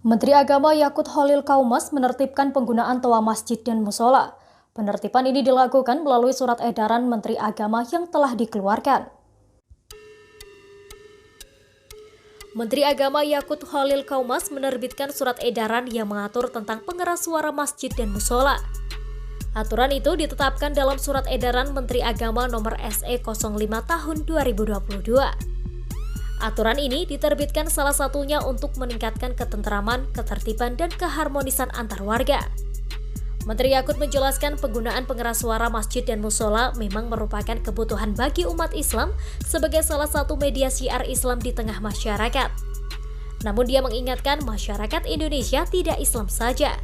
Menteri Agama Yakut Khalil Kaumas menertibkan penggunaan toa masjid dan musola. Penertiban ini dilakukan melalui surat edaran Menteri Agama yang telah dikeluarkan. Menteri Agama Yakut Khalil Kaumas menerbitkan surat edaran yang mengatur tentang pengeras suara masjid dan musola. Aturan itu ditetapkan dalam surat edaran Menteri Agama nomor SE 05 tahun 2022. Aturan ini diterbitkan salah satunya untuk meningkatkan ketentraman, ketertiban, dan keharmonisan antar warga. Menteri Yakut menjelaskan penggunaan pengeras suara masjid dan musola memang merupakan kebutuhan bagi umat Islam sebagai salah satu media syiar Islam di tengah masyarakat. Namun dia mengingatkan masyarakat Indonesia tidak Islam saja.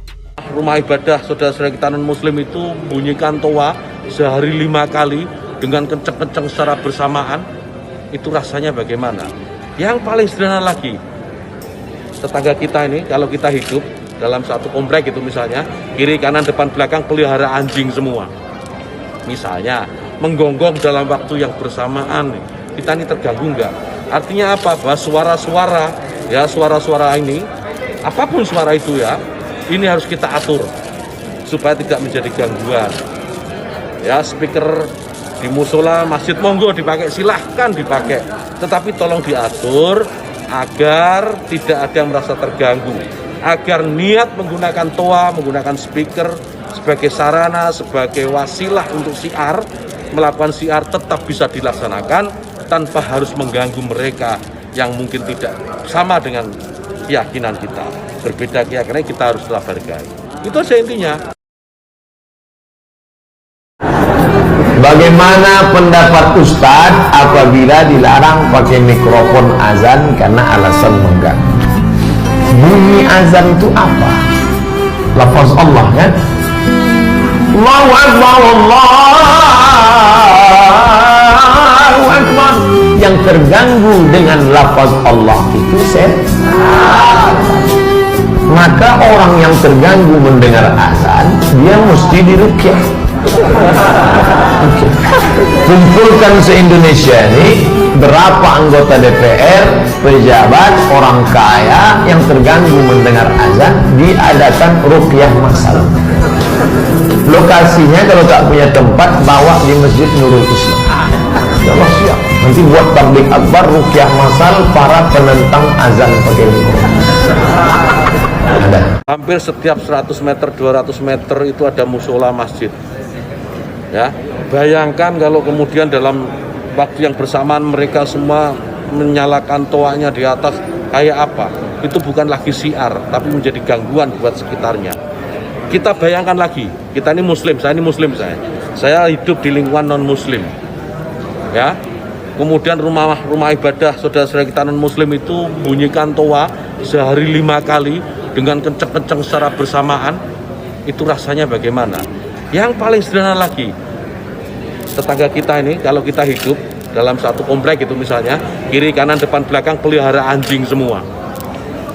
Rumah ibadah saudara-saudara kita non-muslim itu bunyikan toa sehari 5 kali dengan kenceng-kenceng secara bersamaan. Itu rasanya bagaimana? Yang paling sederhana lagi, tetangga kita ini kalau kita hidup dalam satu komplek itu misalnya, kiri kanan depan belakang pelihara anjing semua. Misalnya menggonggong dalam waktu yang bersamaan, kita ini terganggu enggak? Artinya apa? Bahwa suara-suara, ya suara-suara ini, apapun suara itu ya, ini harus kita atur supaya tidak menjadi gangguan. Ya, speaker di musola, masjid monggo dipakai, silahkan dipakai. Tetapi tolong diatur agar tidak ada yang merasa terganggu. Agar niat menggunakan toa, menggunakan speaker sebagai sarana, sebagai wasilah untuk syiar, melakukan syiar tetap bisa dilaksanakan tanpa harus mengganggu mereka yang mungkin tidak sama dengan keyakinan kita. Berbeda keyakinan kita harus telah hargai. Itu saja intinya. Bagaimana pendapat Ustadz apabila dilarang pakai mikrofon azan karena alasan mengganggu? Bunyi azan itu apa? Lafaz Allah kan? Allahu Akbar, Allahu Akbar. Yang terganggu dengan lafaz Allah itu setan. Maka orang yang terganggu mendengar azan, dia mesti diruqyah. Kumpulkan se-Indonesia ini berapa anggota DPR, pejabat, orang kaya yang terganggu mendengar azan, diadakan ruqyah massal. Lokasinya kalau tak punya tempat, bawa di Masjid Nurul Islam. Allah siap. Nanti buat tabligh akbar ruqyah massal para penentang azan pakai mikrofon. Hampir setiap 100 meter, 200 meter itu ada musola masjid. Ya, bayangkan kalau kemudian dalam waktu yang bersamaan mereka semua menyalakan toanya di atas, kayak apa? Itu bukan lagi syiar, tapi menjadi gangguan buat sekitarnya. Kita bayangkan lagi, kita ini muslim, saya ini muslim, saya hidup di lingkungan non muslim. Ya, kemudian rumah ibadah saudara-saudara kita non muslim itu bunyikan toa sehari 5 kali dengan kenceng-kenceng secara bersamaan. Itu rasanya bagaimana? Yang paling sederhana lagi, tetangga kita ini kalau kita hidup dalam satu komplek itu misalnya, kiri kanan depan belakang pelihara anjing semua.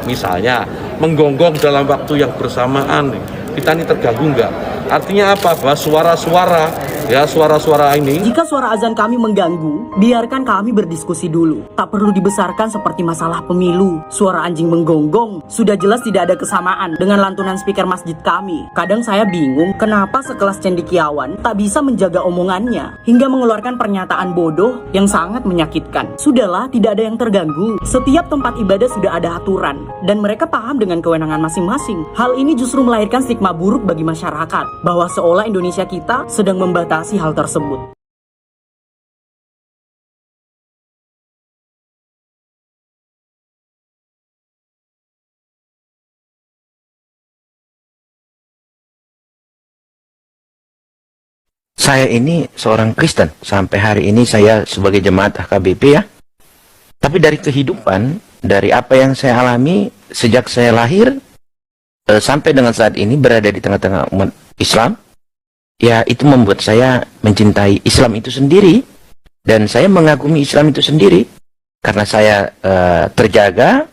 Misalnya menggonggong dalam waktu yang bersamaan, kita ini terganggu enggak? Artinya apa? Bahwa suara-suara, ya suara-suara ini, jika suara azan kami mengganggu, biarkan kami berdiskusi dulu. Tak perlu dibesarkan seperti masalah pemilu. Suara anjing menggonggong sudah jelas tidak ada kesamaan dengan lantunan speaker masjid kami. Kadang saya bingung kenapa sekelas cendekiawan tak bisa menjaga omongannya hingga mengeluarkan pernyataan bodoh yang sangat menyakitkan. Sudahlah, tidak ada yang terganggu. Setiap tempat ibadah sudah ada aturan dan mereka paham dengan kewenangan masing-masing. Hal ini justru melahirkan stigma buruk bagi masyarakat bahwa seolah Indonesia kita sedang membatasi hal tersebut. Saya ini seorang Kristen, sampai hari ini saya sebagai jemaat HKBP ya. Tapi dari kehidupan, dari apa yang saya alami sejak saya lahir sampai dengan saat ini berada di tengah-tengah umat Islam, ya itu membuat saya mencintai Islam itu sendiri, dan saya mengagumi Islam itu sendiri karena saya terjaga,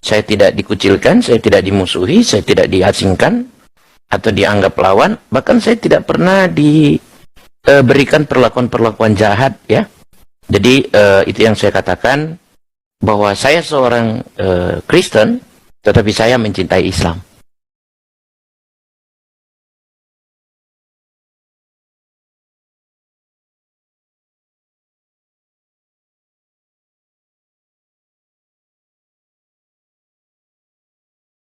saya tidak dikucilkan, saya tidak dimusuhi, saya tidak diasingkan atau dianggap lawan, bahkan saya tidak pernah diberikan perlakuan-perlakuan jahat ya. Jadi itu yang saya katakan, bahwa saya seorang Kristen Tetapi saya mencintai Islam.